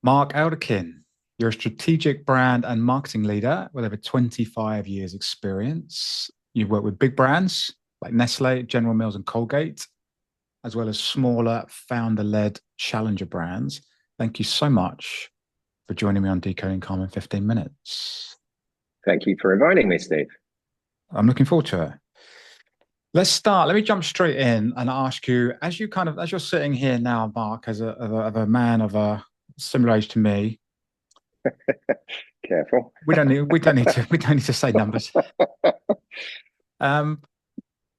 Mark Elderkin, you're a strategic brand and marketing leader with over 25 years experience. You've worked with big brands like Nestle, General Mills, and Colgate, as well as smaller founder-led challenger brands. Thank you so much for joining me on Decoding Calm in 15 minutes. Thank you for inviting me, Steve. I'm looking forward to it. Let's start. Let me jump straight in and ask you, as you're sitting here now, Mark, as a man of a similar age to me. Careful. We don't need to say numbers. Um,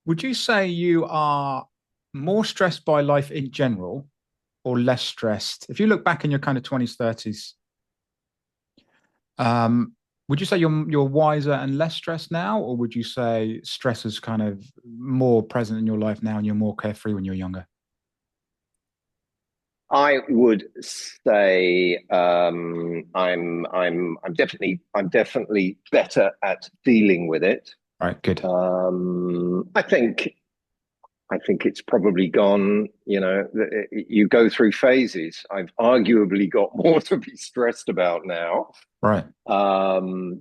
would you say you are more stressed by life in general or less stressed? If you look back in your kind of 20s, 30s, would you say you're wiser and less stressed now, or would you say stress is kind of more present in your life now and you're more carefree when you're younger? I would say I'm definitely better at dealing with it. All right, good. I think it's probably gone. You go through phases. I've arguably got more to be stressed about now. Right.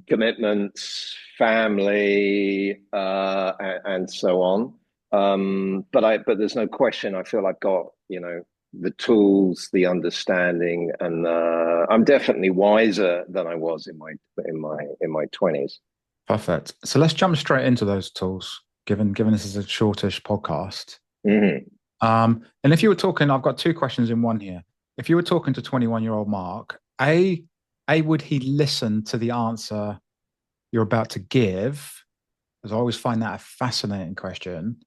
Commitments, family, and so on. But there's no question. I feel I've got the tools, the understanding, and I'm definitely wiser than I was in my 20s. Perfect. So let's jump straight into those tools, given this is a shortish podcast. Mm-hmm. And if you were talking, I've got two questions in one here. If you were talking to 21-year-old Mark, would he listen to the answer you're about to give? Because I always find that a fascinating question.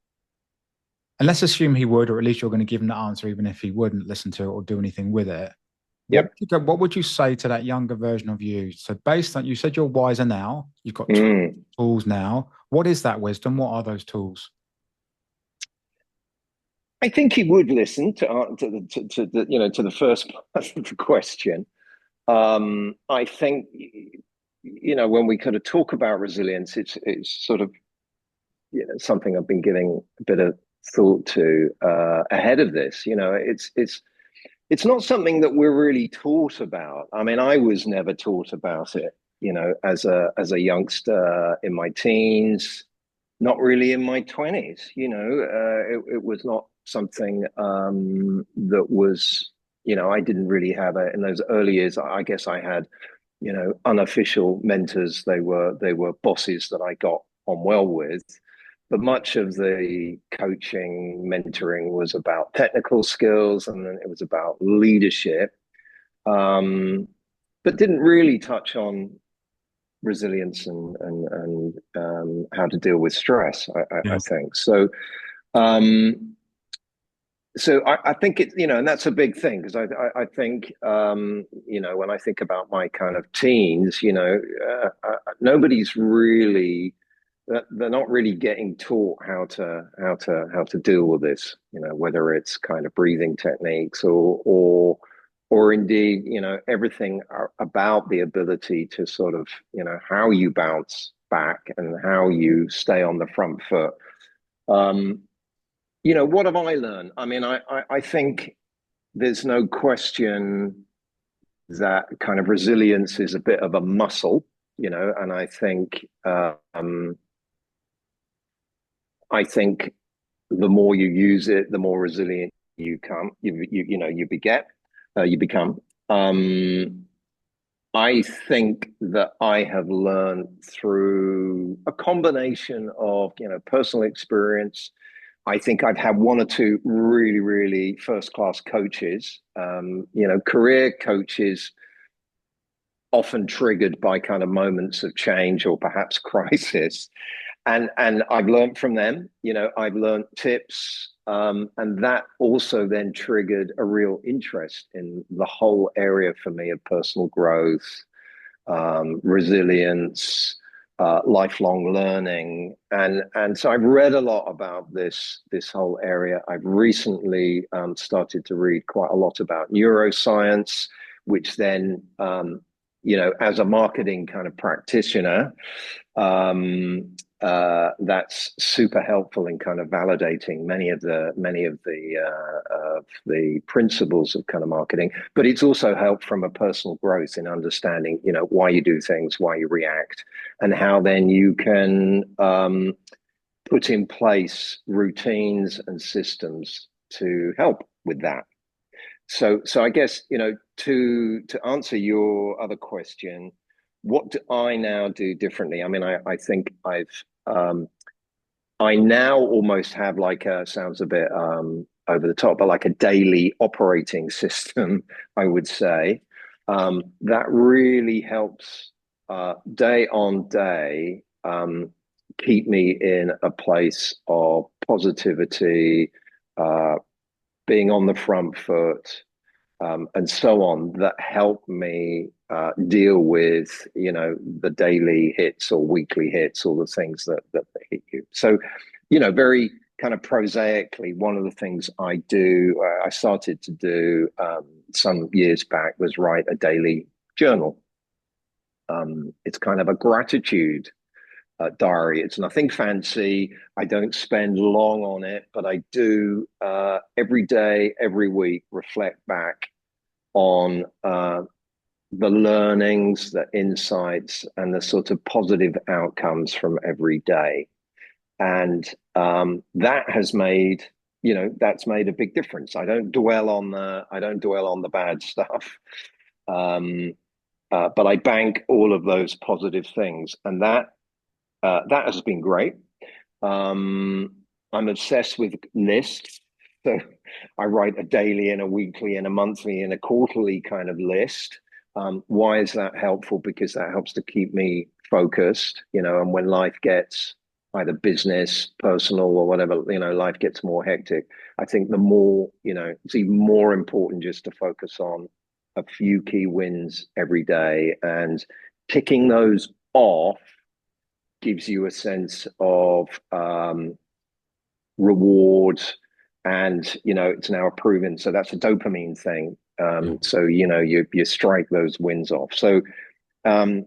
And let's assume he would, or at least you're going to give him the answer, even if he wouldn't listen to it or do anything with it. Yep. What would you say to that younger version of you? So based on, you said you're wiser now, you've got Mm. tools now. What is that wisdom? What are those tools? I think he would listen to the first part of the question. I think when we kind of talk about resilience, it's sort of something I've been giving a bit of thought to ahead of this. It's not something that we're really taught about. I mean, I was never taught about it. As a youngster in my teens, not really in my 20s. It was not something that was. I didn't really have it in those early years. I guess I had unofficial mentors. They were bosses that I got on well with, but much of the coaching, mentoring was about technical skills, and then it was about leadership, but didn't really touch on resilience and how to deal with stress. I Yeah. think so. Um, so I think and that's a big thing because I think when I think about my kind of teens, nobody's really they're not really getting taught how to deal with this. Whether it's kind of breathing techniques or indeed everything about the ability to sort of how you bounce back and how you stay on the front foot. Um, what have I learned? I mean, I think there's no question that kind of resilience is a bit of a muscle, and I think the more you use it, the more resilient you become. I think that I have learned through a combination of personal experience. I think I've had one or two really, really first class coaches, career coaches, often triggered by kind of moments of change or perhaps crisis. And I've learned from them. I've learned tips, and that also then triggered a real interest in the whole area for me of personal growth, resilience, lifelong learning, and so I've read a lot about this whole area. I've recently started to read quite a lot about neuroscience, which then as a marketing kind of practitioner, that's super helpful in kind of validating of the principles of kind of marketing. But it's also helped from a personal growth in understanding, you know, why you do things, why you react, and how then you can put in place routines and systems to help with that. So I guess, you know, to answer your other question, what do I now do differently? I mean, I think I now almost have like a, sounds a bit over the top, but like a daily operating system, I would say, that really helps day on day keep me in a place of positivity, uh, being on the front foot, and so on, that help me deal with, you know, the daily hits or weekly hits, or the things that hit you. So, you know, very kind of prosaically, one of the things I started to do some years back was write a daily journal. It's kind of a gratitude diary. It's nothing fancy. I don't spend long on it, but I do every day, every week, reflect back on the learnings, the insights, and the sort of positive outcomes from every day. And that has made, you know, that's made a big difference. I don't dwell on the bad stuff. But I bank all of those positive things, and that has been great. I'm obsessed with lists. So I write a daily and a weekly and a monthly and a quarterly kind of list. Why is that helpful? Because that helps to keep me focused, you know, and when life gets either business, personal, or whatever, you know, life gets more hectic, I think the more, you know, it's even more important just to focus on a few key wins every day, and ticking those off gives you a sense of reward, and you know, it's now proven. So that's a dopamine thing. Yeah. So you know, you strike those wins off. So I'm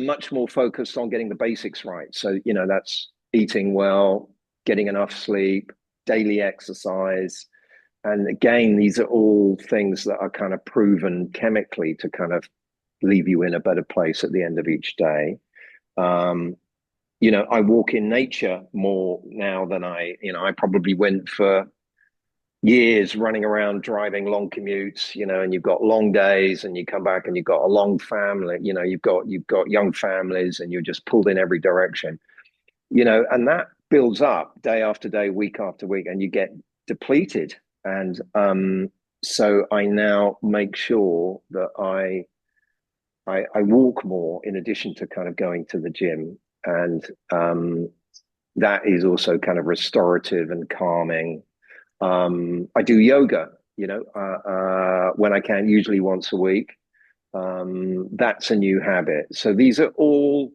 much more focused on getting the basics right. So you know, that's eating well, getting enough sleep, daily exercise. And again, these are all things that are kind of proven chemically to kind of leave you in a better place at the end of each day. Um, you know, I walk in nature more now than I probably went for years running around driving long commutes, you know, and you've got long days and you come back and you've got a long family, you know, you've got young families and you're just pulled in every direction, you know, and that builds up day after day, week after week, and you get depleted. And so I now make sure that I walk more in addition to kind of going to the gym. And that is also kind of restorative and calming. I do yoga, you know, when I can, usually once a week. That's a new habit. So these are all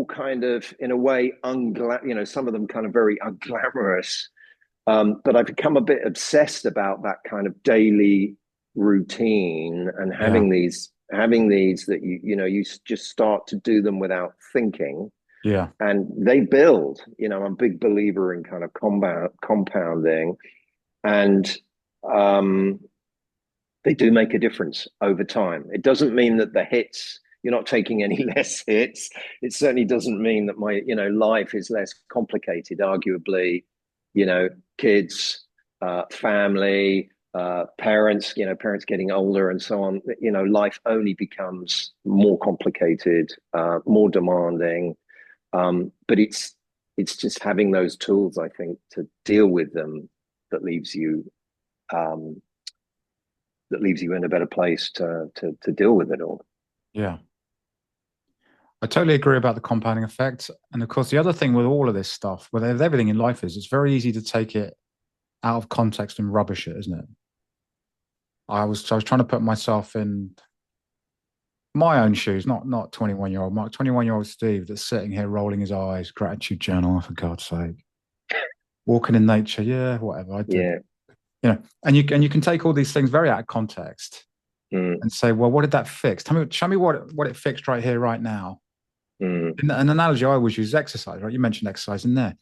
kind of, in a way, you know, some of them kind of very unglamorous. But I've become a bit obsessed about that kind of daily routine, and Yeah. having these that you know, you just start to do them without thinking, Yeah. and they build. You know, I'm a big believer in kind of compounding, and um, they do make a difference over time. It doesn't mean that the hits, you're not taking any less hits. It certainly doesn't mean that my, you know, life is less complicated. Arguably, you know, kids, family, parents, you know, parents getting older and so on. You know, life only becomes more complicated, more demanding. But it's just having those tools, I think, to deal with them that leaves you um, in a better place to deal with it all. Yeah. I totally agree about the compounding effect. And of course, the other thing with all of this stuff, with everything in life, is it's very easy to take it out of context and rubbish it, isn't it? I was trying to put myself in my own shoes, not 21-year-old Mark, 21-year-old Steve that's sitting here rolling his eyes, gratitude journal, for God's sake. Walking in nature, yeah, whatever I did. Yeah. You know, and you can take all these things very out of context Mm. and say, well, what did that fix? Show me what it fixed right here, right now. mm, And an analogy I always use is exercise, right? You mentioned exercise in there,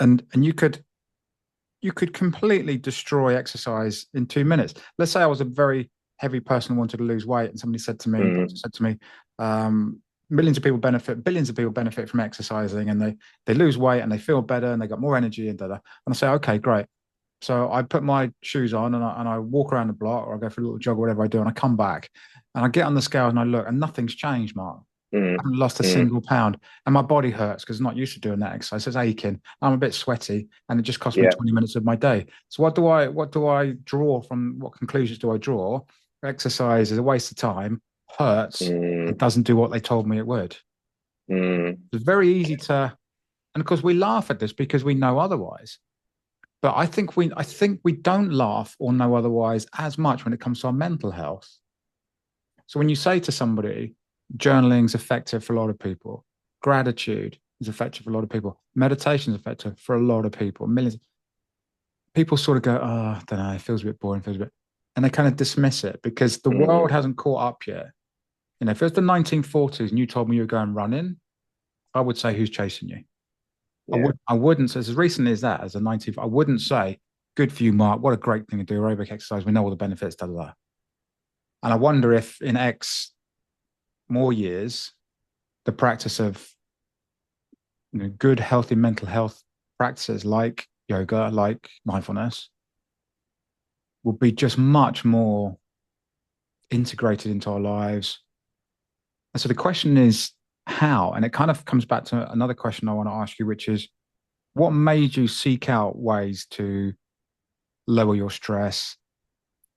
and you could completely destroy exercise in 2 minutes. Let's say I was a very heavy person who wanted to lose weight, and somebody said to me, doctor mm, said to me, millions of people benefit, billions of people benefit from exercising, and they lose weight and they feel better and they got more energy and da da. And I say, okay, great. So I put my shoes on and I walk around the block or I go for a little jog or whatever I do, and I come back and I get on the scale and I look and nothing's changed, Mark. I mm, haven't lost a mm. single pound, and my body hurts because I'm not used to doing that exercise. It's aching. I'm a bit sweaty, and it just cost me Yeah, 20 minutes of my day. So what do I draw from? What conclusions do I draw? Exercise is a waste of time, hurts, and mm, doesn't do what they told me it would. mm, It's very easy to, and of course we laugh at this because we know otherwise. But I think we don't laugh or know otherwise as much when it comes to our mental health. So when you say to somebody, journaling is effective for a lot of people, gratitude is effective for a lot of people, meditation is effective for a lot of people, millions. People sort of go, oh, I don't know, it feels a bit boring, feels a bit, and they kind of dismiss it because the world mm. hasn't caught up yet. If it was the 1940s and you told me you were going running, I would say, who's chasing you? Yeah, I wouldn't say, as recently as that, as a 19th, I wouldn't say, good for you, Mark. What a great thing to do, aerobic exercise. We know all the benefits, da da da. And I wonder if in X more years, the practice of good, healthy mental health practices like yoga, like mindfulness, will be just much more integrated into our lives. And so the question is how? And it kind of comes back to another question I want to ask you, which is what made you seek out ways to lower your stress?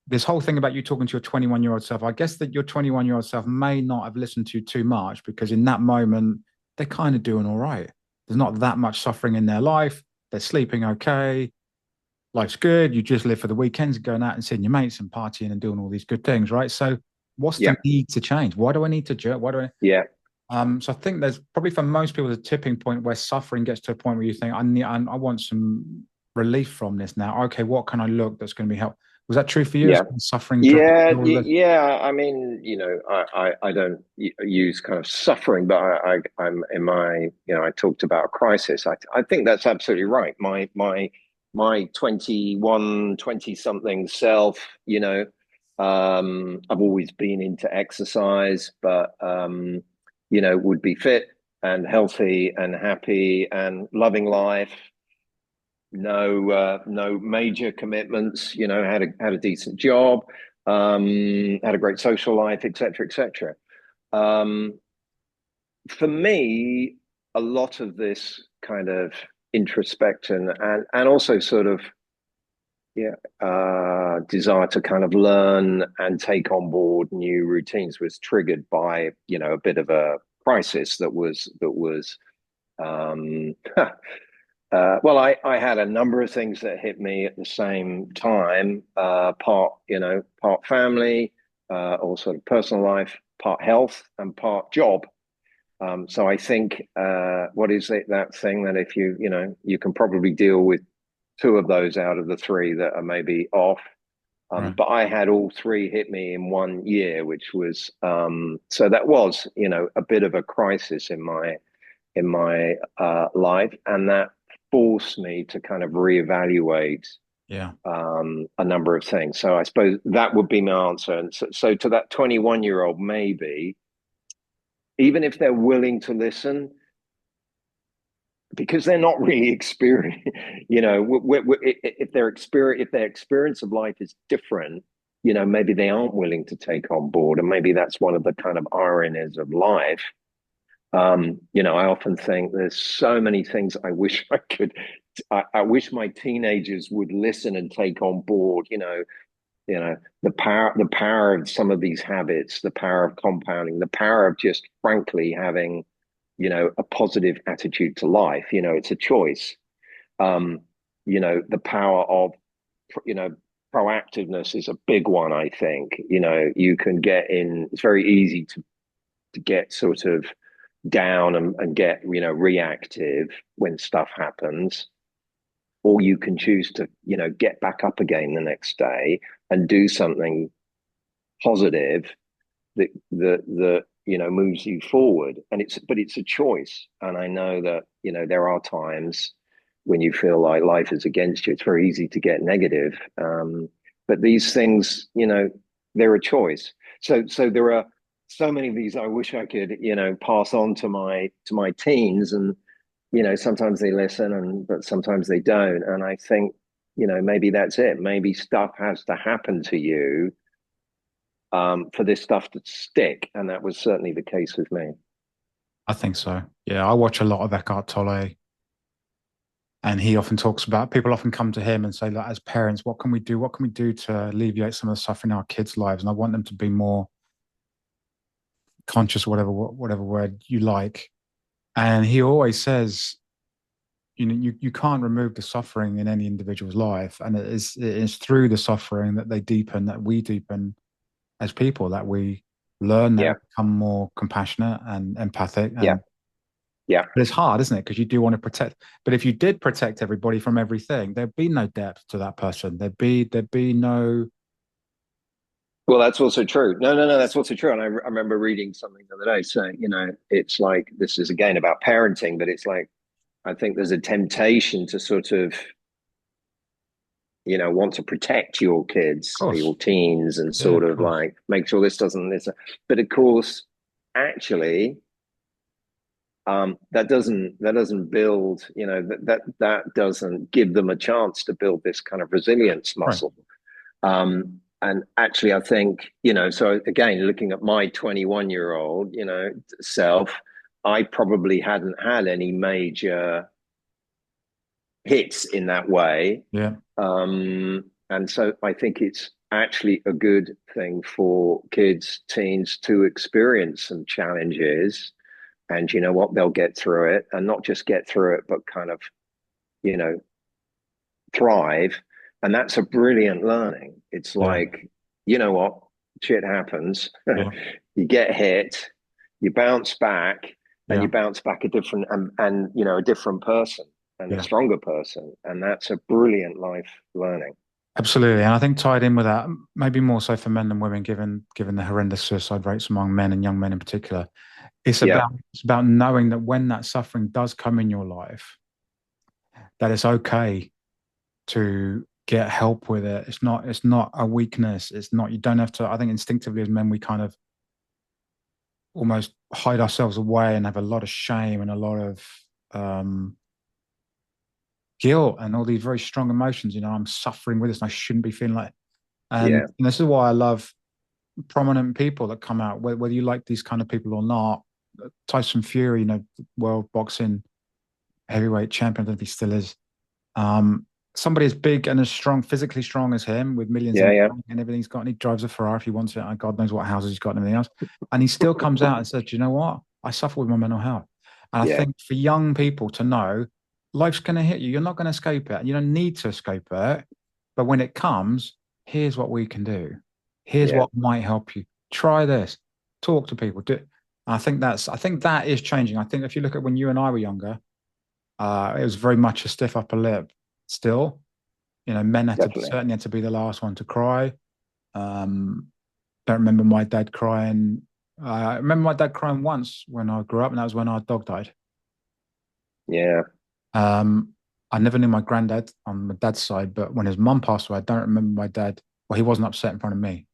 This whole thing about you talking to your 21-year-old self, I guess that your 21-year-old self may not have listened to you too much because in that moment, they're kind of doing all right. There's not that much suffering in their life. They're sleeping okay. Life's good. You just live for the weekends, going out and seeing your mates and partying and doing all these good things, right? So, what's yeah, the need to change? Why do I need to jerk? Why do I? yeah, So I think there's probably for most people the tipping point where suffering gets to a point where you think I want some relief from this now. Okay, what can I look that's going to be help? Was that true for you? Is yeah. suffering driven Yeah, all of this? yeah. I mean, I don't use kind of suffering, but I'm in my, I talked about a crisis. I think that's absolutely right. My 21, 20 something self, I've always been into exercise, but would be fit and healthy and happy and loving life, no major commitments, had a decent job, had a great social life, etc., etc. um for me, a lot of this kind of introspection and also sort of, yeah, desire to kind of learn and take on board new routines was triggered by, a bit of a crisis that was um well, I had a number of things that hit me at the same time. Part family, or sort of personal life, part health, and part job. So I think, what is it, that thing that if you can probably deal with two of those out of the three that are maybe off. Right. But I had all three hit me in one year, which was, so that was, a bit of a crisis in my life, and that forced me to kind of reevaluate, Yeah. a number of things. So I suppose that would be my answer. And so to that 21-year-old, maybe even if they're willing to listen, because they're not really experienced, if their experience of life is different, maybe they aren't willing to take on board, and maybe that's one of the kind of ironies of life. I often think there's so many things I wish I could. I wish my teenagers would listen and take on board. The power of some of these habits, the power of compounding, the power of just frankly having, a positive attitude to life. It's a choice. Um, the power of, you know, proactiveness is a big one. I think, you can get in. It's very easy to get sort of down and get reactive when stuff happens, or you can choose to get back up again the next day and do something positive that moves you forward. And it's a choice. And I know that, there are times when you feel like life is against you. It's very easy to get negative. But these things, they're a choice. So there are so many of these I wish I could, pass on to my teens. And, sometimes they listen, but sometimes they don't. And I think, maybe that's it. Maybe stuff has to happen to you, for this stuff to stick. And that was certainly the case with me. I think so. Yeah, I watch a lot of Eckhart Tolle, and he often talks about people often come to him and say, like, as parents, what can we do? What can we do to alleviate some of the suffering in our kids' lives? And I want them to be more conscious, whatever word you like. And he always says, you can't remove the suffering in any individual's life, and it is through the suffering that they deepen, that we deepen as people, that we learn, that we Yeah. become more compassionate and empathic. Yeah. And Yeah. but it's hard, isn't it? Because you do want to protect. But if you did protect everybody from everything, there'd be no depth to that person. There'd be no. Well, that's also true. No, no, no, that's also true. And I remember reading something the other day saying, it's like, this is again about parenting, but it's like, I think there's a temptation to sort of, want to protect your Of kids, course, your teens, and yeah, sort of of course, like make sure this doesn't, this. But of course, actually, that doesn't build, that doesn't give them a chance to build this kind of resilience right, muscle. And actually, I think, so again, looking at my 21-year-old, self, I probably hadn't had any major hits in that way. yeah, And so I think it's actually a good thing for kids, teens to experience some challenges. And you know what? They'll get through it, and not just get through it, but kind of, you know, thrive. And that's a brilliant learning. It's yeah, like, you know what? Shit happens. yeah, You get hit, you bounce back, and yeah, you bounce back a different, and a different person, and a yeah. stronger person. And that's a brilliant life learning. Absolutely, and I think tied in with that, maybe more so for men than women, given the horrendous suicide rates among men and young men in particular. It's Yeah, about it's about knowing that when that suffering does come in your life, that it's okay to get help with it. It's not a weakness. It's not, you don't have to. I think instinctively as men, we kind of almost hide ourselves away and have a lot of shame and a lot of um, guilt and all these very strong emotions. I'm suffering with this and I shouldn't be feeling like. And yeah, this is why I love prominent people that come out, whether you like these kind of people or not. Tyson Fury, world boxing heavyweight champion, I don't know if he still is. Um, Somebody as big and as strong, physically strong as him, with millions in yeah, the yeah, bank and everything he's got, and he drives a Ferrari if he wants it, and God knows what houses he's got and everything else. And he still comes out and says, "Do you know what? I suffer with my mental health." And I yeah, think for young people to know, life's going to hit you. You're not going to escape it, and you don't need to escape it. But when it comes, here's what we can do. Here's yeah, what might help you. Try this. Talk to people. Do. I think that is changing. I think if you look at when you and I were younger, it was very much a stiff upper lip still. Men definitely. certainly had to be the last one to cry. Um, don't remember my dad crying. I remember my dad crying once when I grew up, and that was when our dog died. Yeah, Um, I never knew my granddad on my dad's side, but when his mum passed away, I don't remember my dad. Well, he wasn't upset in front of me,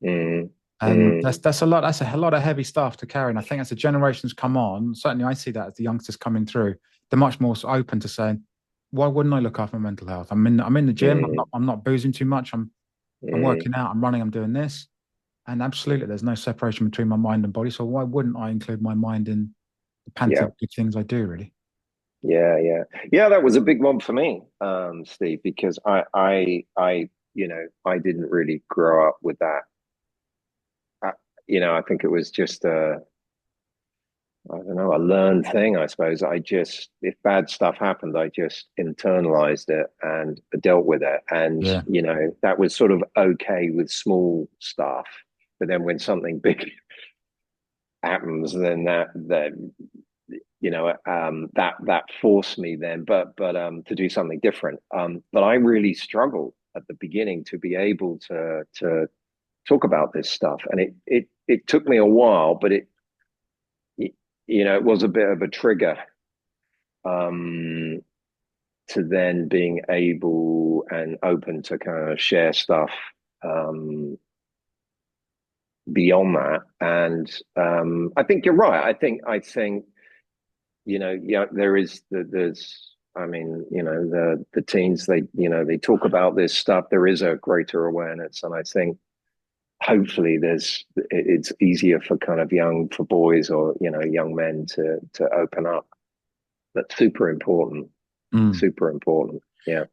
mm, and mm, that's a lot. That's a lot of heavy stuff to carry. And I think as the generations come on, certainly I see that as the youngsters coming through, they're much more open to saying, "Why wouldn't I look after my mental health? I'm in the gym. I'm not mm, I'm not boozing too much. I'm mm. working out. I'm running. I'm doing this." And absolutely, there's no separation between my mind and body. So why wouldn't I include my mind in the pantheon Yeah. of good things I do, really? Yeah, yeah, yeah. That was a big one for me, Steve, because I didn't really grow up with that. I, I think it was just I don't know, a learned thing, I suppose. If bad stuff happened, I just internalized it and dealt with it, and Yeah, that was sort of okay with small stuff. But then when something big happens, then that that forced me then, but to do something different. But I really struggled at the beginning to be able to talk about this stuff, and it took me a while, but it was a bit of a trigger um, to then being able and open to kind of share stuff um, beyond that. And I think you're right. I think yeah, there's I mean, the teens, they talk about this stuff. There is a greater awareness, and I think hopefully it's easier for kind of for boys or young men to open up. That's super important. Mm. Super important. Yeah.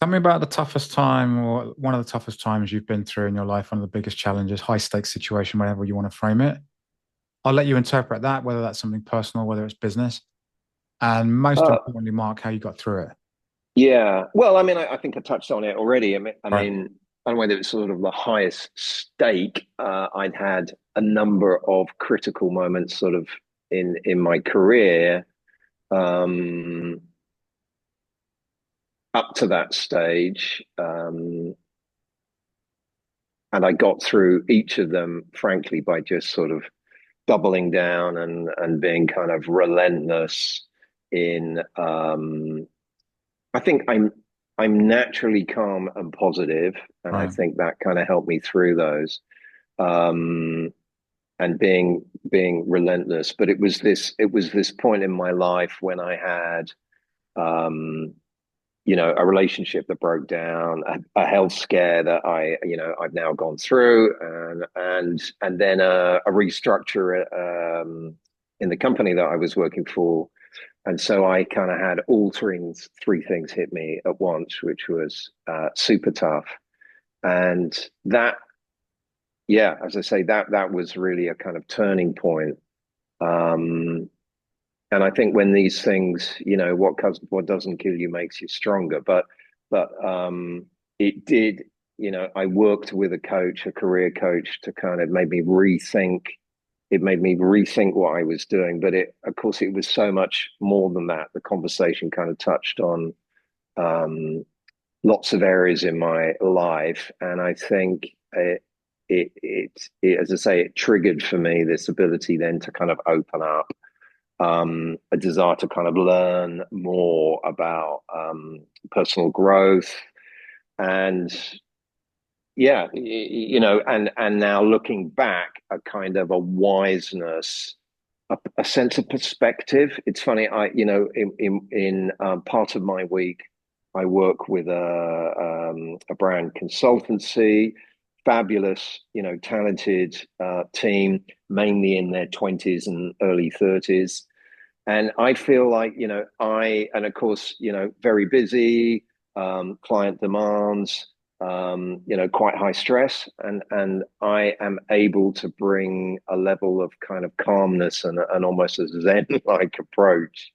Tell me about the toughest time or one of the toughest times you've been through in your life, one of the biggest challenges, high stakes situation, whatever you want to frame it. I'll let you interpret that, whether that's something personal, whether it's business. And most Uh, importantly, Mark, how you got through it. yeah. Well, I mean, I think I touched on it already. Right. I don't know whether it's sort of the highest stake. I'd had a number of critical moments sort of in my career um, up to that stage. And I got through each of them, frankly, by just sort of doubling down and being kind of relentless in I think I'm naturally calm and positive, and I Right. think that kind of helped me through those. Um, and being relentless. But it was this point in my life when I had um, a relationship that broke down, a health scare that I've now gone through, and then a restructure in the company that I was working for. And so I kind of had all three things hit me at once, which was super tough. And that, yeah, as I say, that was really a kind of turning point. Um, and I think when these things, what doesn't kill you makes you stronger. But it did. I worked with a coach, a career coach, to kind of make me rethink. It made me rethink what I was doing. But of course, it was so much more than that. The conversation kind of touched on um, lots of areas in my life, and I think as I say, it triggered for me this ability then to kind of open up, a desire to kind of learn more about personal growth, and yeah, and now looking back, a kind of a wiseness, a sense of perspective. It's funny, in part of my week, I work with a brand consultancy, fabulous, talented team, mainly in their 20s and early 30s. And I feel like, and of course, very busy, client demands, quite high stress. And I am able to bring a level of kind of calmness and almost a Zen-like approach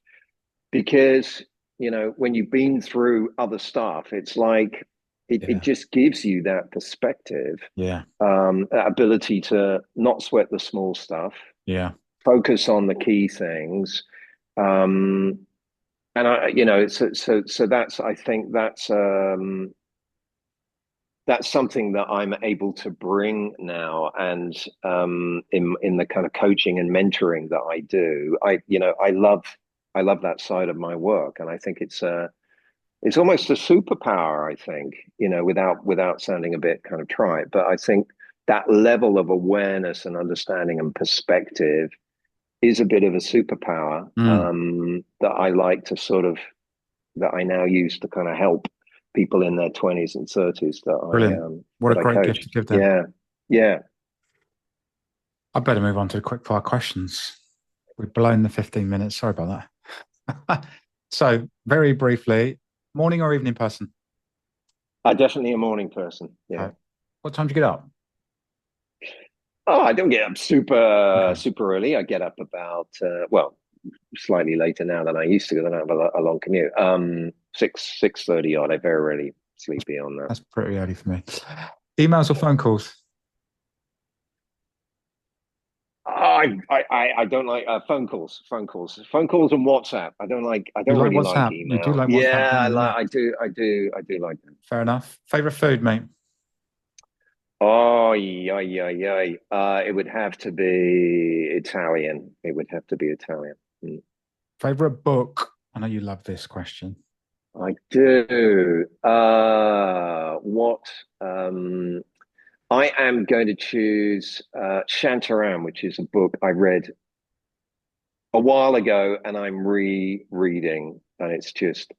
because, when you've been through other stuff, it's like it Yeah. just gives you that perspective, Yeah. that ability to not sweat the small stuff, Yeah. focus on the key things. um, and so that's I think that's something that I'm able to bring now, and in the kind of coaching and mentoring that I do, I love that side of my work, and I think it's almost a superpower. I think without sounding a bit kind of trite, but I think that level of awareness and understanding and perspective is a bit of a superpower Mm. that I like to sort of that I now use to kind of help people in their 20s and 30s Brilliant. What a that I great gift coach. to give them. Yeah, yeah. I better move on to the quick fire questions. We've blown the 15 minutes. Sorry about that. So, very briefly, morning or evening person? Definitely a morning person. Yeah. Okay. What time do you get up? Oh, I don't get up super Okay. super early. I get up about slightly later now than I used to because I don't have a long commute. 6:30 odd. I very rarely sleepy on that. That's pretty early for me. Emails or phone calls? I don't like phone calls and WhatsApp. I You don't like really like WhatsApp? You do email. like WhatsApp, Yeah, don't you? Yeah. I do like that. Fair enough. Favorite food, mate? Oh, yeah, yeah, yeah. It would have to be Italian. It would have to be Italian. Mm. Favorite book? I know you love this question. I do. What? Um, I am going to choose Shantaram, which is a book I read a while ago, and I'm rereading, and it's just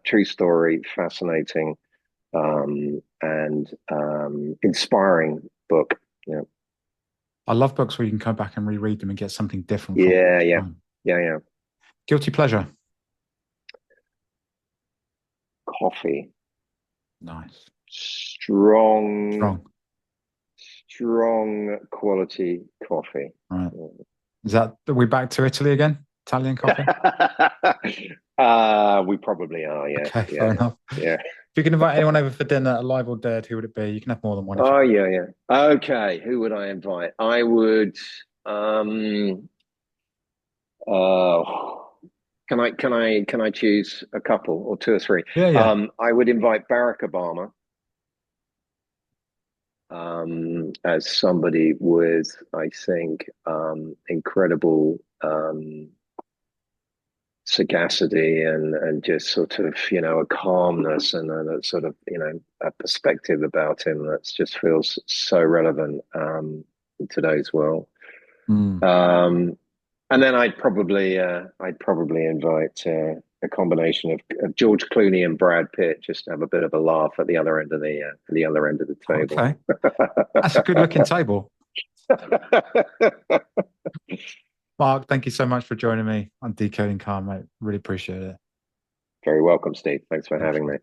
true story, fascinating, and inspiring book. Yeah, I love books where you can come back and reread them and get something different from yeah, each yeah, time. yeah, yeah. Guilty pleasure. Coffee, Nice. strong, Strong. strong quality coffee. Right. Is that, are we back to Italy again? Italian coffee? We probably are. Yes, Okay, yeah, fair enough. yeah. If you can invite anyone over for dinner, alive or dead, who would it be? You can have more than one if you Oh, want. yeah, yeah. Okay, who would I invite? I would. Um, uh, can I choose a couple or two or three? Yeah, yeah. I would invite Barack Obama as somebody with, I think, incredible sagacity and just sort of a calmness and a sort of a perspective about him that just feels so relevant in today's world. Mm. Um, and then I'd probably invite a combination of George Clooney and Brad Pitt just to have a bit of a laugh at the other end of the table. Okay. That's a good looking table. Mark, thank you so much for joining me on Decoding Calm, mate. Really appreciate it. Very welcome, Steve. Thanks for Thank having you. me.